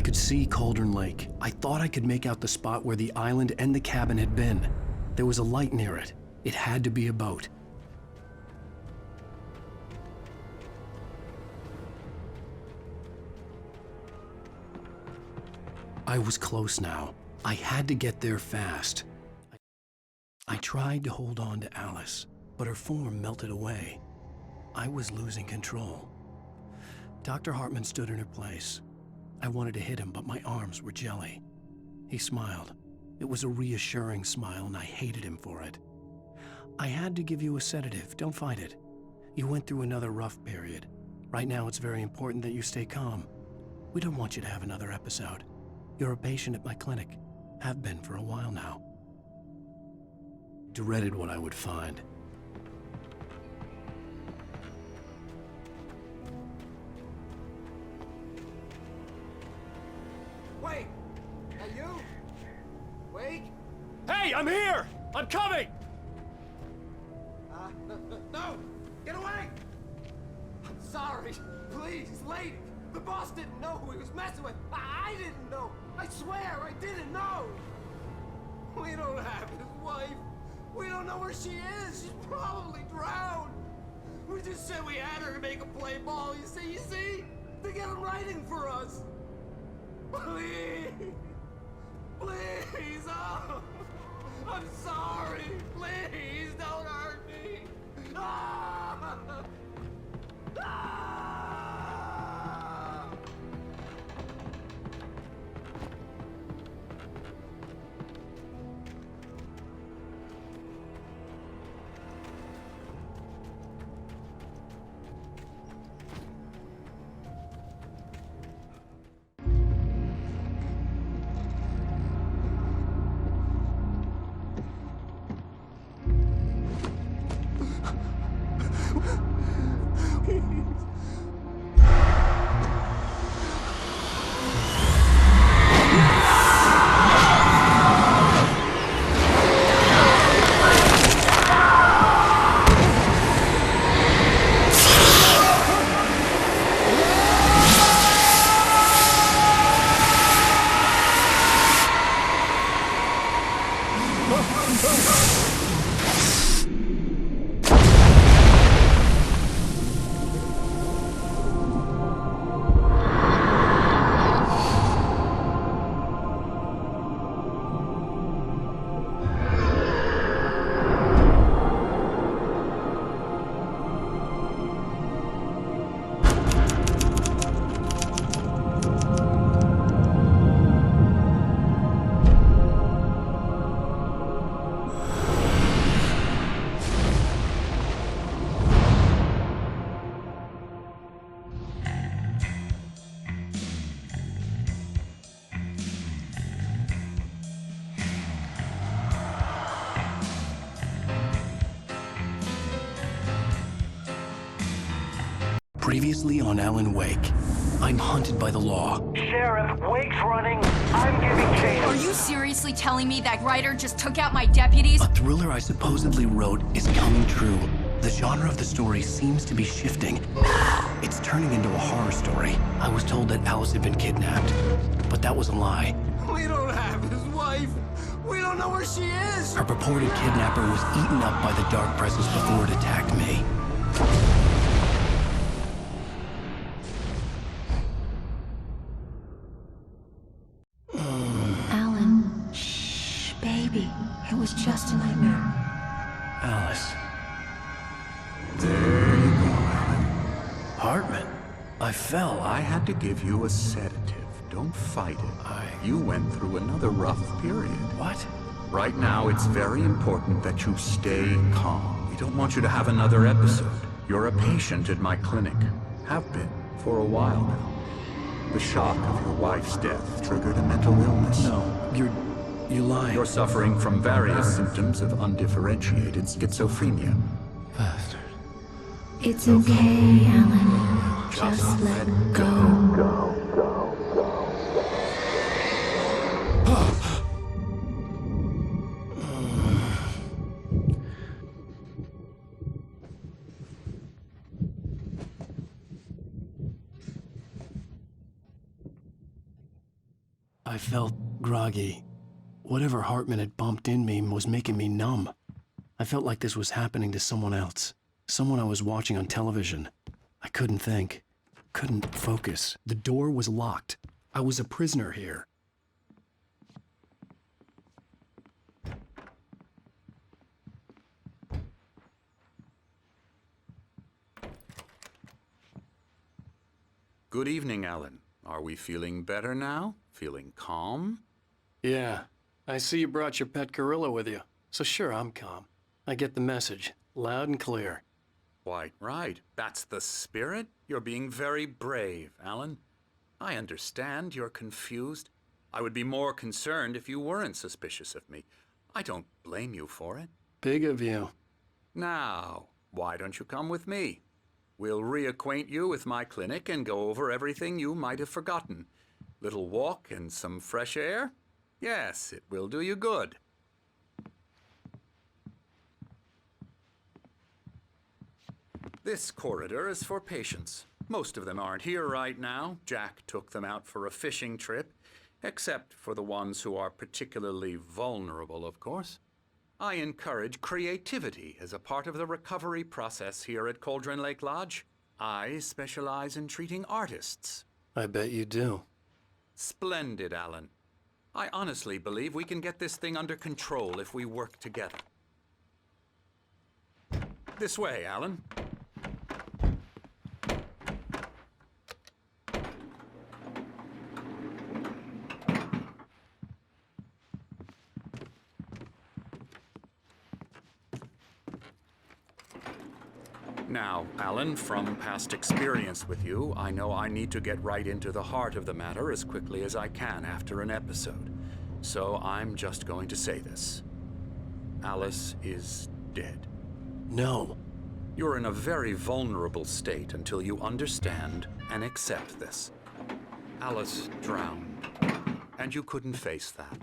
could see Cauldron Lake. I thought I could make out the spot where the island and the cabin had been. There was a light near it. It had to be a boat. I was close now. I had to get there fast. I tried to hold on to Alice, but her form melted away. I was losing control. Dr. Hartman stood in her place. I wanted to hit him, but my arms were jelly. He smiled. It was a reassuring smile, and I hated him for it. I had to give you a sedative. Don't fight it. You went through another rough period. Right now, it's very important that you stay calm. We don't want you to have another episode. You're a patient at my clinic. Have been for a while now. Dreaded what I would find. Wait! Are you? Wake? Hey, I'm here! I'm coming! No! Get away! I'm sorry. Please, lady. The boss didn't know who he was messing with. I didn't know. I swear, I didn't know. We don't have his wife. We don't know where she is. She's probably drowned. We just said we had her to make a play ball. You see? To get him writing for us. Please. Please. Oh. I'm sorry. Please don't hurt me. Ah! Ah! Previously on Alan Wake, I'm hunted by the law. Sheriff, Wake's running. I'm giving chase. Are you seriously telling me that writer just took out my deputies? A thriller I supposedly wrote is coming true. The genre of the story seems to be shifting. It's turning into a horror story. I was told that Alice had been kidnapped, but that was a lie. We don't have his wife. We don't know where she is. Her purported kidnapper was eaten up by the dark presence before it attacked me. Alan, shh, baby. It was just a nightmare. Alice. There you go, Alan. Hartman. I fell. I had to give you a sedative. Don't fight it. You went through another rough period. What? Right now, it's very important that you stay calm. We don't want you to have another episode. You're a patient at my clinic. Have been for a while now. The shock of your wife's death triggered a mental illness. No, you lied. You're suffering from various symptoms of undifferentiated schizophrenia. Bastard. It's okay, Alan. Just let go. I felt groggy. Whatever Hartman had bumped in me was making me numb. I felt like this was happening to someone else. Someone I was watching on television. I couldn't think. Couldn't focus. The door was locked. I was a prisoner here. Good evening, Alan. Are we feeling better now? Feeling calm? Yeah. I see you brought your pet gorilla with you. So sure, I'm calm. I get the message. Loud and clear. Quite right. That's the spirit. You're being very brave, Alan. I understand you're confused. I would be more concerned if you weren't suspicious of me. I don't blame you for it. Big of you. Now, why don't you come with me? We'll reacquaint you with my clinic and go over everything you might have forgotten. Little walk and some fresh air? Yes, it will do you good. This corridor is for patients. Most of them aren't here right now. Jack took them out for a fishing trip, except for the ones who are particularly vulnerable, of course. I encourage creativity as a part of the recovery process here at Cauldron Lake Lodge. I specialize in treating artists. I bet you do. Splendid, Alan. I honestly believe we can get this thing under control if we work together. This way, Alan. Now, Alan, from past experience with you, I know I need to get right into the heart of the matter as quickly as I can after an episode. So I'm just going to say this. Alice is dead. No. You're in a very vulnerable state until you understand and accept this. Alice drowned, and you couldn't face that.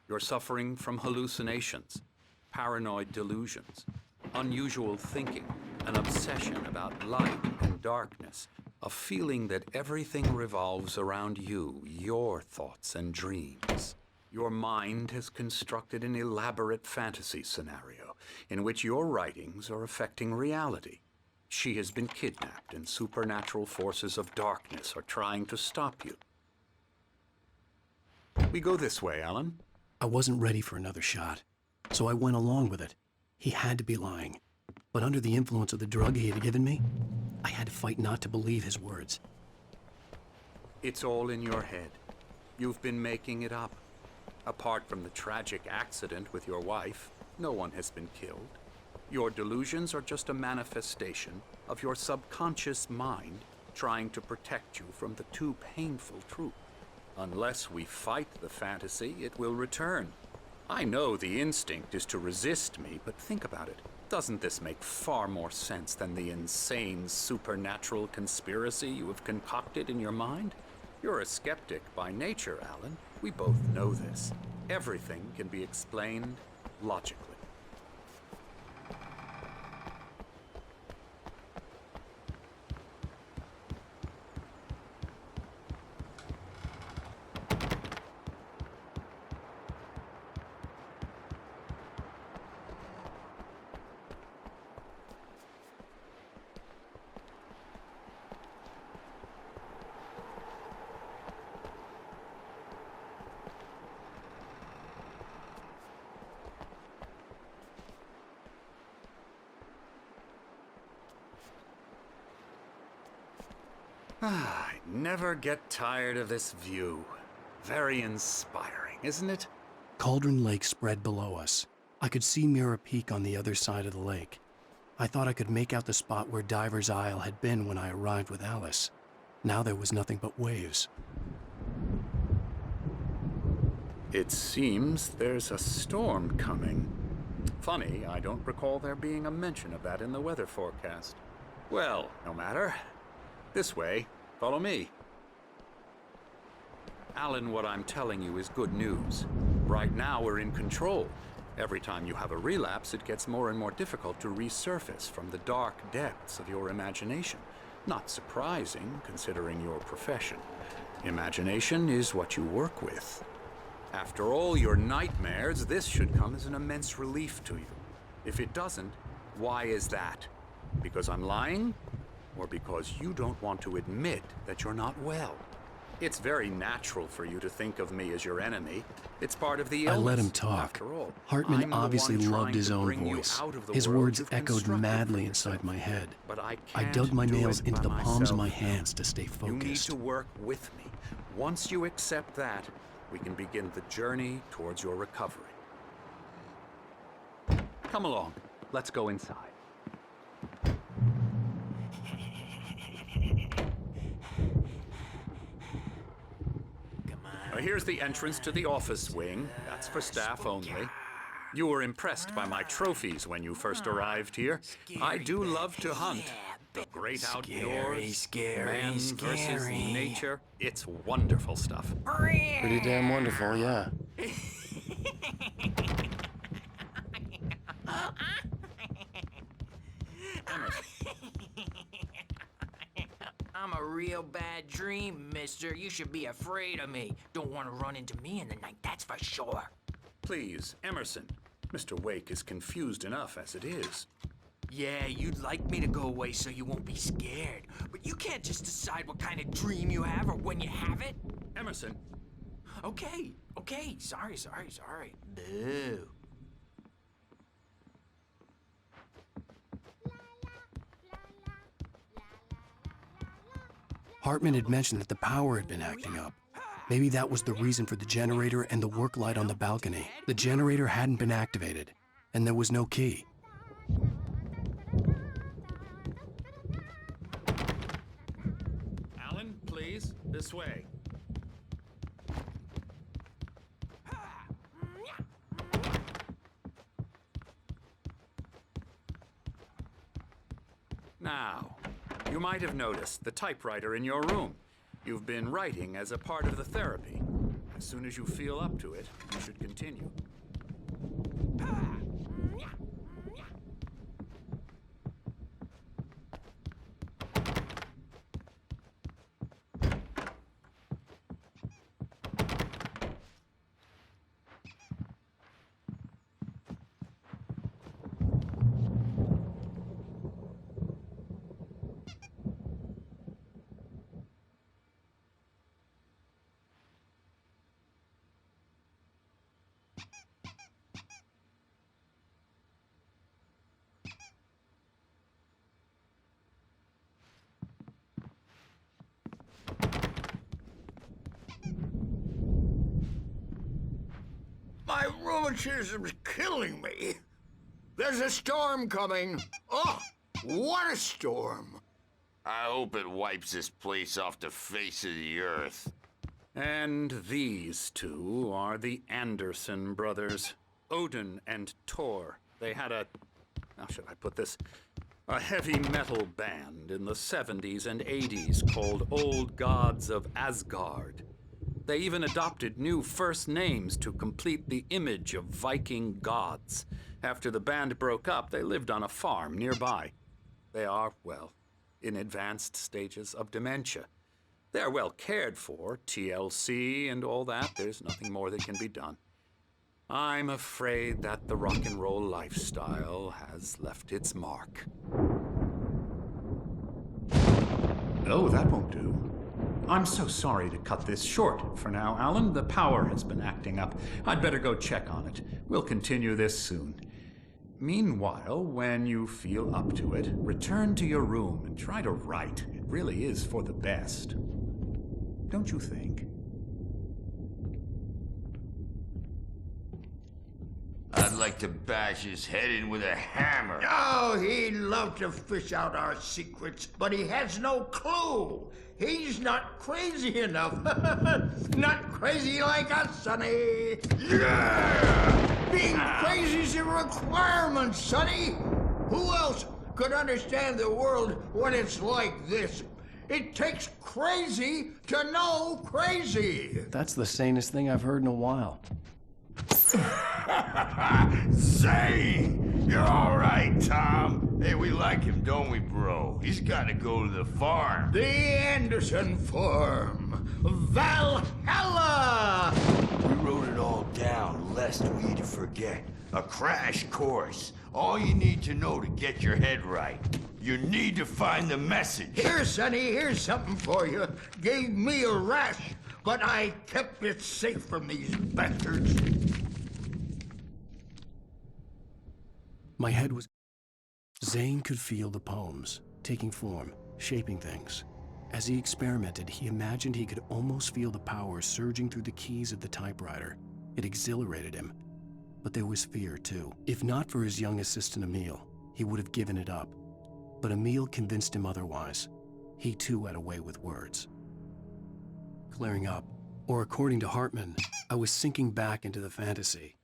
You're suffering from hallucinations, paranoid delusions, unusual thinking, an obsession about light and darkness, a feeling that everything revolves around you, your thoughts and dreams. Your mind has constructed an elaborate fantasy scenario in which your writings are affecting reality. She has been kidnapped and supernatural forces of darkness are trying to stop you. We go this way, Alan. I wasn't ready for another shot, so I went along with it. He had to be lying. But under the influence of the drug he had given me, I had to fight not to believe his words. It's all in your head. You've been making it up. Apart from the tragic accident with your wife, no one has been killed. Your delusions are just a manifestation of your subconscious mind trying to protect you from the too painful truth. Unless we fight the fantasy, it will return. I know the instinct is to resist me, but think about it. Doesn't this make far more sense than the insane supernatural conspiracy you have concocted in your mind? You're a skeptic by nature, Alan. We both know this. Everything can be explained logically. I never get tired of this view. Very inspiring, isn't it? Cauldron Lake spread below us. I could see Mirror Peak on the other side of the lake. I thought I could make out the spot where Diver's Isle had been when I arrived with Alice. Now there was nothing but waves. It seems there's a storm coming. Funny, I don't recall there being a mention of that in the weather forecast. Well, no matter. This way. Follow me. Alan, what I'm telling you is good news. Right now, we're in control. Every time you have a relapse, it gets more and more difficult to resurface from the dark depths of your imagination. Not surprising, considering your profession. Imagination is what you work with. After all your nightmares, this should come as an immense relief to you. If it doesn't, why is that? Because I'm lying? Or because you don't want to admit that you're not well? It's very natural for you to think of me as your enemy. It's part of the illness. I let him talk. After all, Hartman I'm the obviously one loved trying his to own bring you voice. out of the His world words you've echoed constructed madly for inside yourself. my head. But I I can't dug my do nails it into by the palms of myself. my hands to stay You need focused. to work with me. Once you accept that, we can begin the journey towards your recovery. Come along. Let's go inside. Here's the entrance to the office wing. That's for staff only. You were impressed by my trophies when you first arrived here. I do love to hunt. The great outdoors, man versus nature. It's wonderful stuff. Pretty damn wonderful, yeah. I'm a real bad dream, mister. You should be afraid of me. Don't want to run into me in the night, that's for sure. Please, Emerson. Mr. Wake is confused enough as it is. Yeah, you'd like me to go away so you won't be scared. But you can't just decide what kind of dream you have or when you have it. Emerson, Okay. Sorry. Boo. Hartman had mentioned that the power had been acting up. Maybe that was the reason for the generator and the work light on the balcony. The generator hadn't been activated, and there was no key. Alan, please, this way. Now, you might have noticed the typewriter in your room. You've been writing as a part of the therapy. As soon as you feel up to it, you should continue. My rheumatism's killing me. There's a storm coming. Oh, what a storm. I hope it wipes this place off the face of the earth. And these two are the Anderson brothers, Odin and Tor. They had how should I put this? A heavy metal band in the 70s and 80s called Old Gods of Asgard. They even adopted new first names to complete the image of Viking gods. After the band broke up, they lived on a farm nearby. They are, well, in advanced stages of dementia. They're well cared for, TLC and all that. There's nothing more that can be done. I'm afraid that the rock and roll lifestyle has left its mark. Oh, that won't do. I'm so sorry to cut this short for now, Alan. The power has been acting up. I'd better go check on it. We'll continue this soon. Meanwhile, when you feel up to it, return to your room and try to write. It really is for the best. Don't you think? I'd like to bash his head in with a hammer. Oh, he'd love to fish out our secrets, but he has no clue. He's not crazy enough. Not crazy like us, Sonny. Yeah! Being crazy's a requirement, Sonny. Who else could understand the world when it's like this? It takes crazy to know crazy. That's the sanest thing I've heard in a while. Say, you're all right, Tom. Hey, we like him, don't we, bro? He's gotta go to the farm. The Anderson Farm. Valhalla! We wrote it all down, lest we forget. A crash course. All you need to know to get your head right. You need to find the message. Here, Sonny, here's something for you. Gave me a rash, but I kept it safe from these bastards. My head was... Zane could feel the poems, taking form, shaping things. As he experimented, he imagined he could almost feel the power surging through the keys of the typewriter. It exhilarated him. But there was fear, too. If not for his young assistant Emil, he would have given it up. But Emil convinced him otherwise. He, too, had a way with words. Clearing up, or according to Hartman, I was sinking back into the fantasy.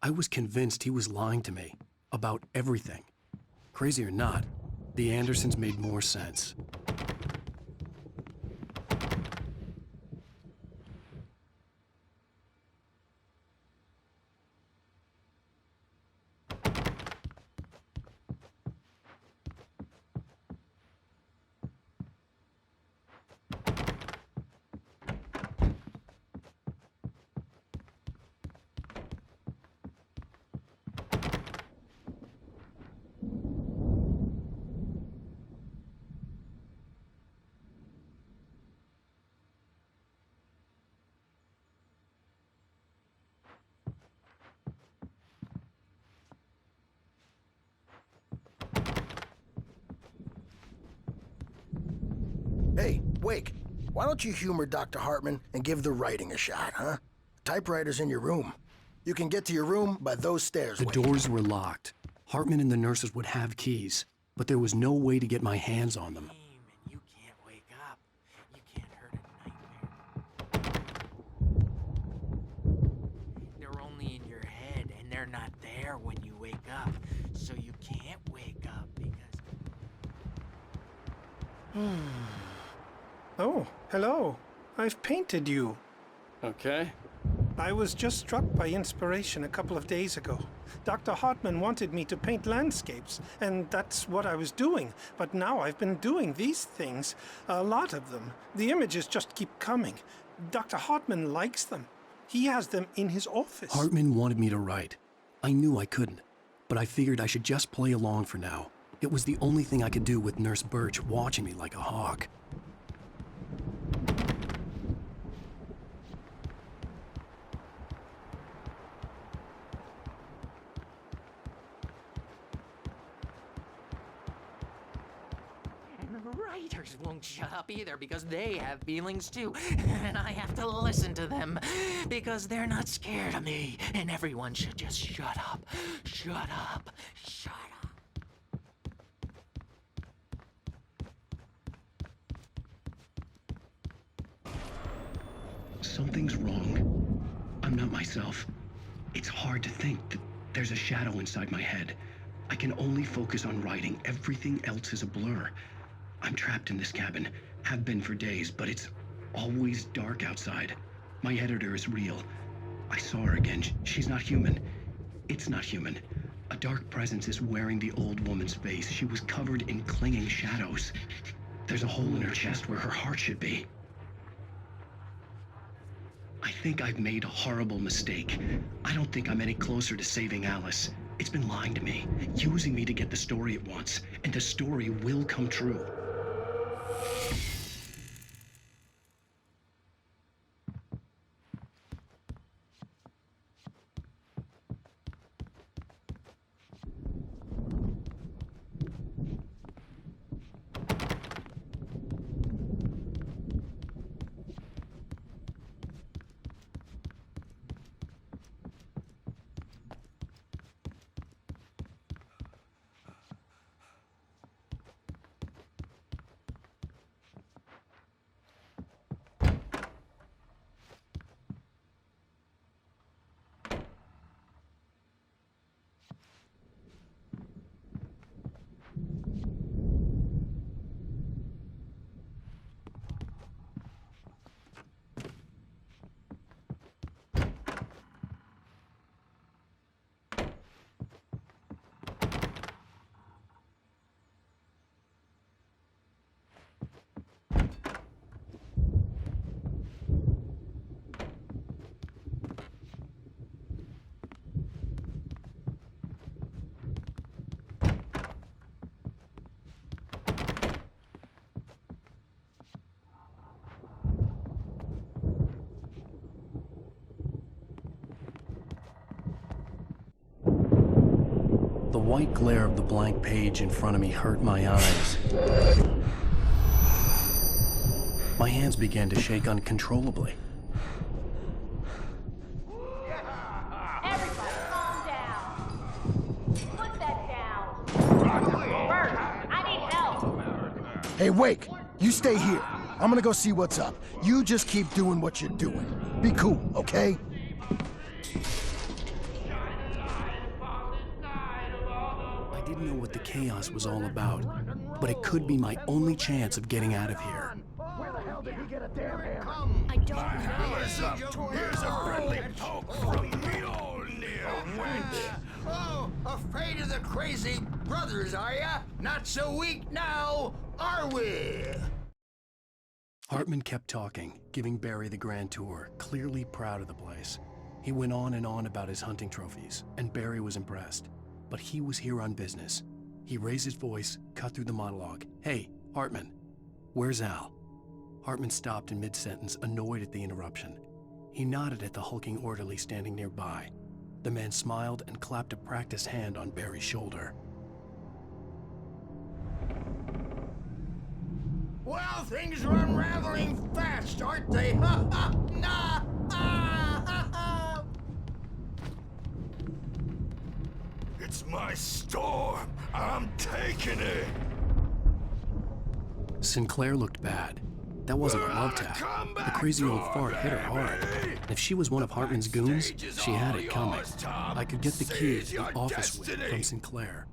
I was convinced he was lying to me about everything. Crazy or not, the Andersons made more sense. Hey, Wake, why don't you humor Dr. Hartman and give the writing a shot, huh? Typewriter's in your room. You can get to your room by those stairs, The Wake. doors were locked. Hartman and the nurses would have keys, but there was no way to get my hands on them. And you can't wake up. You can't hurt a nightmare. They're only in your head, and they're not there when you wake up. So you can't wake up because... Oh, hello. I've painted you. Okay. I was just struck by inspiration a couple of days ago. Dr. Hartman wanted me to paint landscapes, and that's what I was doing. But now I've been doing these things, a lot of them. The images just keep coming. Dr. Hartman likes them. He has them in his office. Hartman wanted me to write. I knew I couldn't, but I figured I should just play along for now. It was the only thing I could do with Nurse Birch watching me like a hawk. Writers won't shut up either because they have feelings too. And I have to listen to them because they're not scared of me. And everyone should just shut up. Shut up. Shut up. Something's wrong. I'm not myself. It's hard to think that there's a shadow inside my head. I can only focus on writing. Everything else is a blur. I'm trapped in this cabin. Have been for days, but it's always dark outside. My editor is real. I saw her again. She's not human. It's not human. A dark presence is wearing the old woman's face. She was covered in clinging shadows. There's a hole in her chest where her heart should be. I think I've made a horrible mistake. I don't think I'm any closer to saving Alice. It's been lying to me, using me to get the story it wants, and the story will come true. white glare of the blank page in front of me hurt my eyes. My hands began to shake uncontrollably. Everybody, calm down. Put that down. Bert, I need help. Hey, Wake, you stay here. I'm gonna go see what's up. You just keep doing what you're doing. Be cool, okay? I didn't know what the chaos was all about, but it could be my only chance of getting out of here. Where the hell did he get a damn hammer? I don't know. Here's a friendly poke from Mjolnir, wench. Oh, afraid of the crazy brothers, are ya? Not so weak now, are we? Hartman kept talking, giving Barry the grand tour, clearly proud of the place. He went on and on about his hunting trophies, and Barry was impressed. But he was here on business. He raised his voice, cut through the monologue. Hey, Hartman, where's Al? Hartman stopped in mid-sentence, annoyed at the interruption. He nodded at the hulking orderly standing nearby. The man smiled and clapped a practiced hand on Barry's shoulder. Well, things are unraveling fast, aren't they? Ha ha! Nah! Ah, ha, ha. It's my storm. I'm taking it. Sinclair looked bad. That wasn't a love tap. The crazy old fart hit her hard. And if she was one of Hartman's goons, she had it coming. I could get the key to the office with from Sinclair.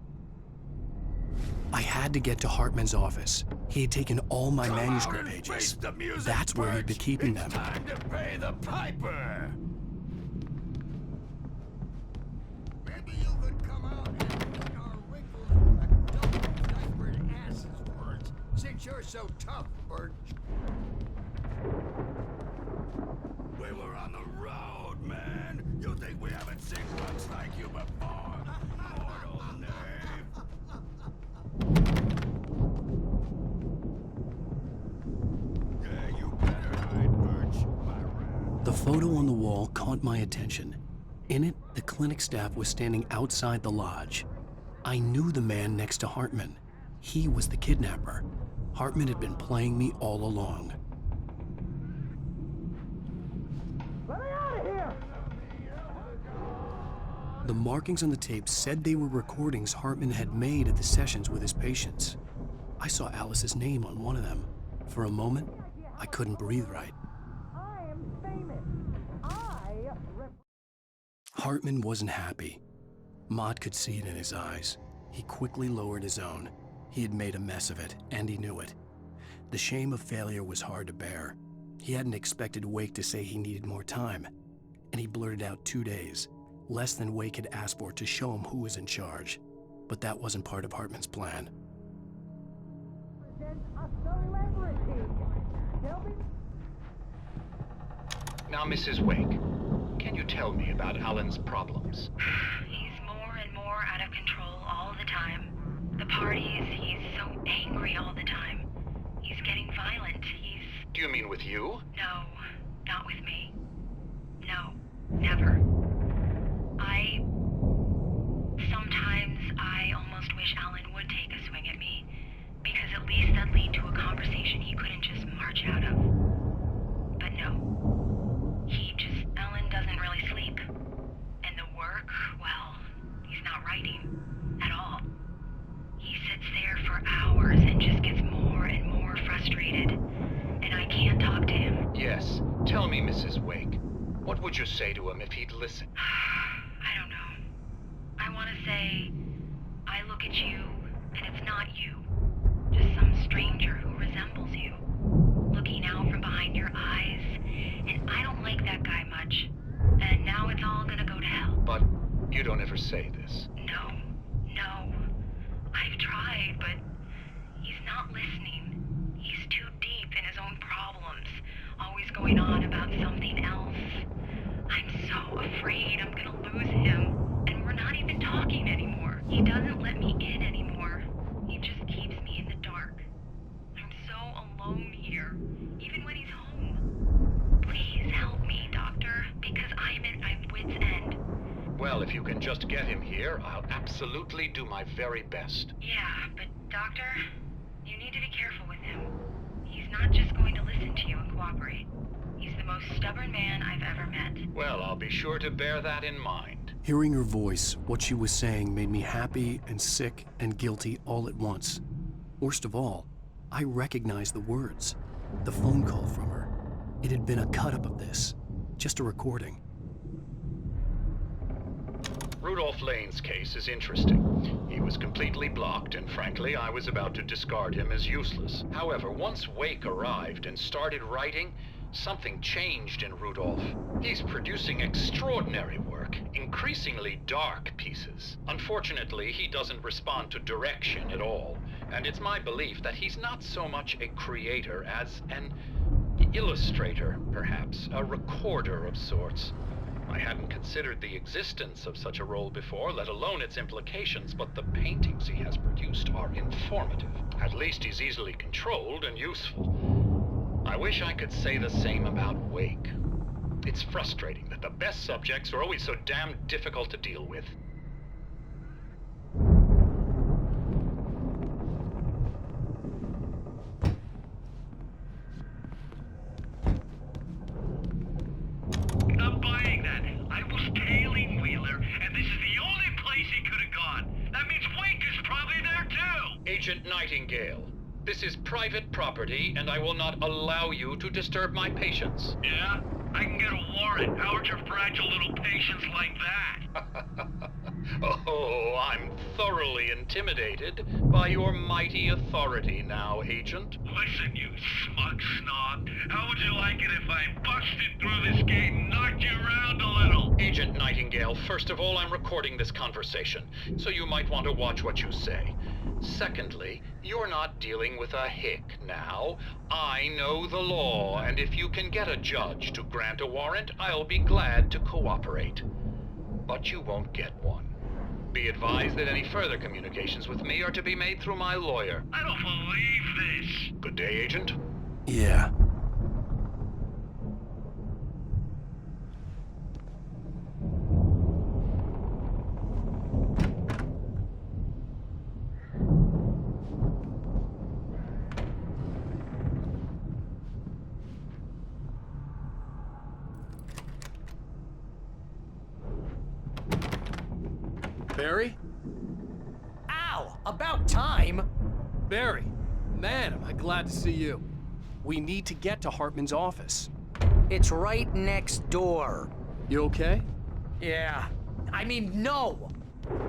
I had to get to Hartman's office. He had taken all my manuscript pages. That's where he'd be keeping them. Time to pay the piper. Maybe you could come out and put our wrinkled, double-diapered asses words, since you're so tough, Bert. We were on the road, man. You think we haven't seen punks like you before? Mortal knave. Yeah, you better hide, Birch. My rat. The photo on the wall caught my attention. In it, the clinic staff was standing outside the lodge. I knew the man next to Hartman. He was the kidnapper. Hartman had been playing me all along. Let me out of here! The markings on the tape said they were recordings Hartman had made at the sessions with his patients. I saw Alice's name on one of them. For a moment, I couldn't breathe right. I am famous. Hartman wasn't happy. Mott could see it in his eyes. He quickly lowered his own. He had made a mess of it, and he knew it. The shame of failure was hard to bear. He hadn't expected Wake to say he needed more time, and he blurted out 2 days, less than Wake had asked for to show him who was in charge. But that wasn't part of Hartman's plan. Now, Mrs. Wake, can you tell me about Alan's problems? He's more and more out of control all the time. The parties, he's so angry all the time. He's getting violent. Do you mean with you? No, not with me. No, never. Sometimes I almost wish Alan would take a swing at me, because at least that'd lead to a conversation he couldn't just march out of. But no. Alan doesn't really sleep. And the work, well, he's not writing at all. He sits there for hours and just gets more and more frustrated. And I can't talk to him. Yes. Tell me, Mrs. Wake. What would you say to him if he'd listen? I don't know. I want to say, I look at you, and it's not you. Just some stranger who resembles you. Looking out from behind your eyes. And I don't like that guy much. And now it's all gonna go to hell. But you don't ever say this. No. I've tried, but he's not listening. He's too deep in his own problems, always going on about something else. I'm so afraid I'm gonna lose him, and we're not even talking anymore. He doesn't let me in anymore. He just keeps me in the dark. I'm so alone here, even when he's home. Please help me, Doctor, because I'm at my wit's end. Well, if you can just get him here, I'll absolutely do my very best. Yeah, but Doctor, you need to be careful with him. He's not just going to listen to you and cooperate. He's the most stubborn man I've ever met. Well, I'll be sure to bear that in mind. Hearing her voice, what she was saying made me happy and sick and guilty all at once. Worst of all, I recognized the words. The phone call from her. It had been a cut-up of this. Just a recording. Rudolph Lane's case is interesting. He was completely blocked, and frankly, I was about to discard him as useless. However, once Wake arrived and started writing, something changed in Rudolph. He's producing extraordinary work, increasingly dark pieces. Unfortunately, he doesn't respond to direction at all, and it's my belief that he's not so much a creator as an illustrator, perhaps, a recorder of sorts. I hadn't considered the existence of such a role before, let alone its implications, but the paintings he has produced are informative. At least he's easily controlled and useful. I wish I could say the same about Wake. It's frustrating that the best subjects are always so damn difficult to deal with. Not buying that. I was tailing Wheeler, and this is the only place he could have gone. That means Wake is probably there too! Agent Nightingale, this is private property, and I will not allow you to disturb my patients. Yeah? I can get a warrant. How would your fragile little patience like that? Oh, I'm thoroughly intimidated by your mighty authority now, Agent. Listen, you smug snob. How would you like it if I busted through this gate and knocked you around a little? Agent Nightingale, first of all, I'm recording this conversation, so you might want to watch what you say. Secondly, you're not dealing with a hick now. I know the law, and if you can get a judge to grant a warrant, I'll be glad to cooperate. But you won't get one. Be advised that any further communications with me are to be made through my lawyer. I don't believe this. Good day, Agent. Yeah. Barry? Ow! About time! Barry, man, am I glad to see you. We need to get to Hartman's office. It's right next door. You okay? Yeah. I mean, no!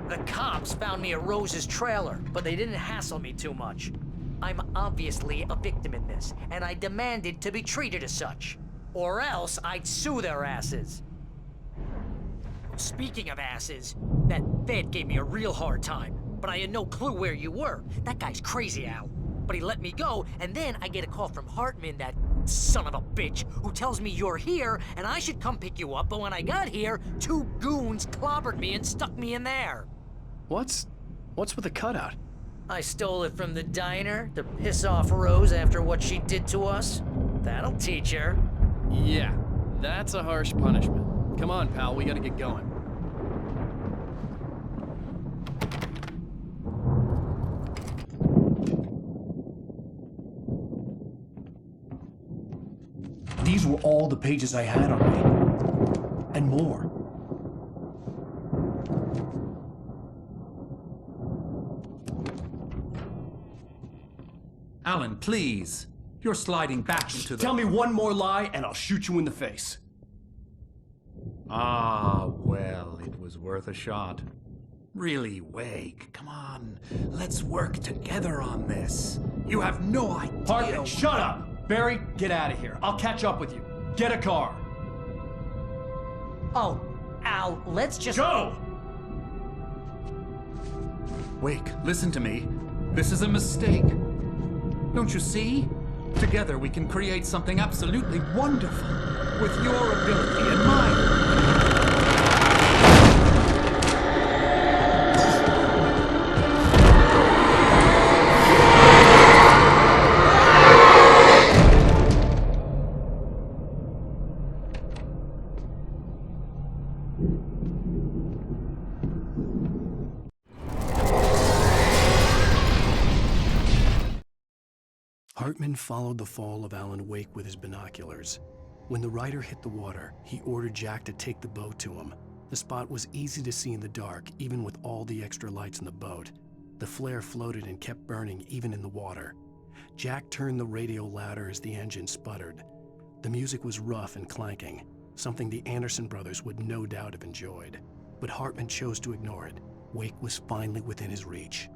The cops found me at Rose's trailer, but they didn't hassle me too much. I'm obviously a victim in this, and I demanded to be treated as such. Or else I'd sue their asses. Speaking of asses, that Fed gave me a real hard time, but I had no clue where you were. That guy's crazy, Al. But he let me go, and then I get a call from Hartman, that son of a bitch, who tells me you're here and I should come pick you up, but when I got here, 2 goons clobbered me and stuck me in there. What's with the cutout? I stole it from the diner to piss off Rose after what she did to us. That'll teach her. Yeah, that's a harsh punishment. Come on, pal, we gotta get going. These were all the pages I had on me. And more. Alan, please. You're sliding back into the... Tell me one more lie and I'll shoot you in the face. Ah, well, it was worth a shot. Really, Wake, come on. Let's work together on this. You have no idea... Hartman, shut up! Barry, get out of here. I'll catch up with you. Get a car. Oh, Al, let's just... Go! Wake, listen to me. This is a mistake. Don't you see? Together we can create something absolutely wonderful. With your ability and mine. Hartman followed the fall of Alan Wake with his binoculars. When the rider hit the water, he ordered Jack to take the boat to him. The spot was easy to see in the dark, even with all the extra lights in the boat. The flare floated and kept burning even in the water. Jack turned the radio louder as the engine sputtered. The music was rough and clanking, something the Anderson brothers would no doubt have enjoyed. But Hartman chose to ignore it. Wake was finally within his reach.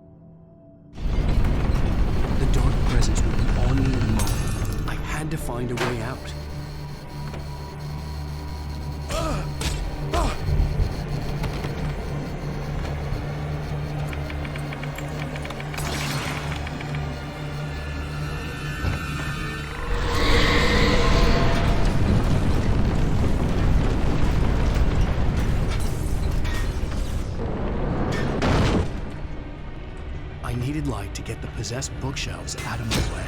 The dark presence would be on me in a moment. I had to find a way out. I needed light to get the possessed bookshelves out of my way.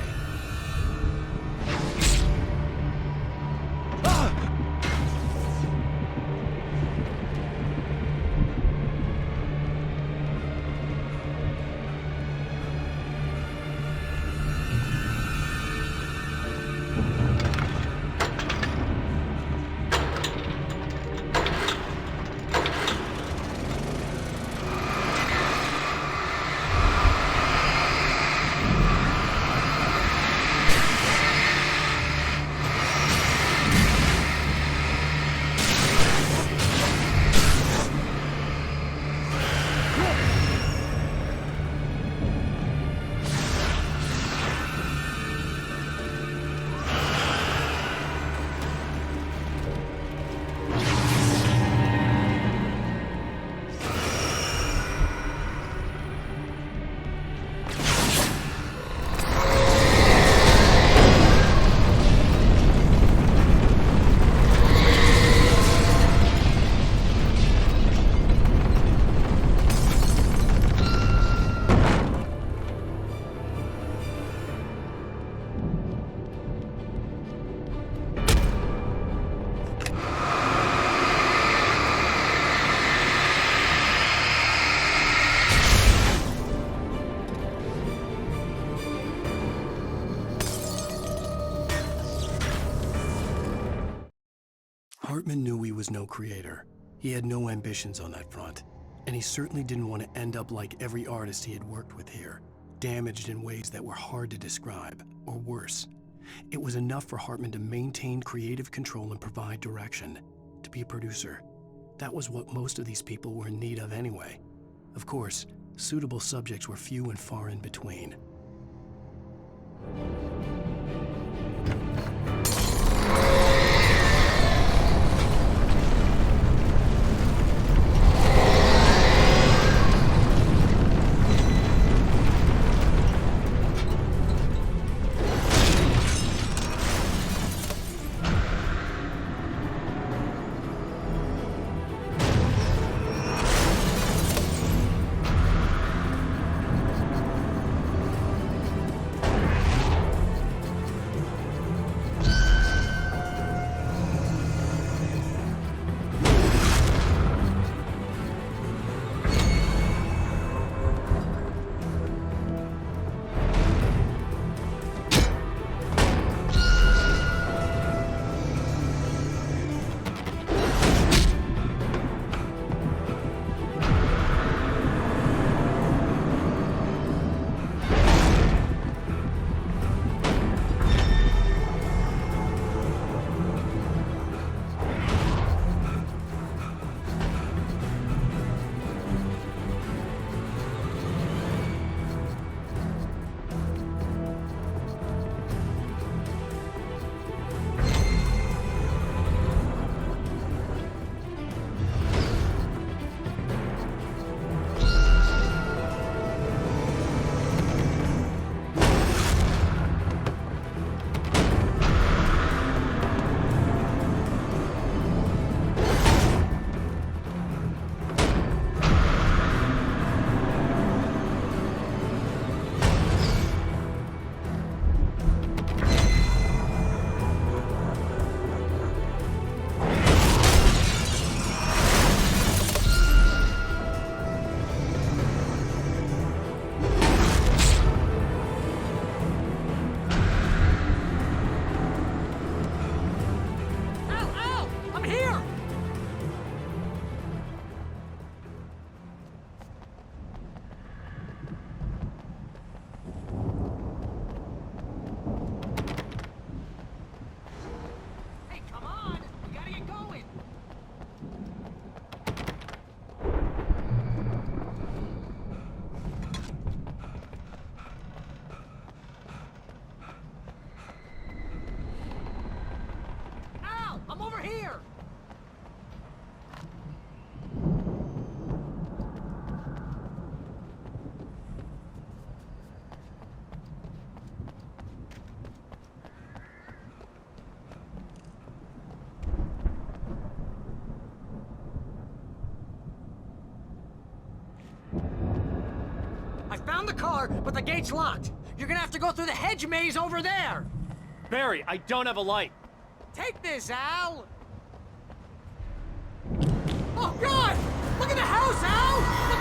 Hartman knew he was no creator. He had no ambitions on that front, and he certainly didn't want to end up like every artist he had worked with here, damaged in ways that were hard to describe, or worse. It was enough for Hartman to maintain creative control and provide direction, to be a producer. That was what most of these people were in need of anyway. Of course, suitable subjects were few and far in between. found the car, but the gate's locked. You're gonna have to go through the hedge maze over there. Barry, I don't have a light. Take this, Al. Oh, God! Look at the house, Al!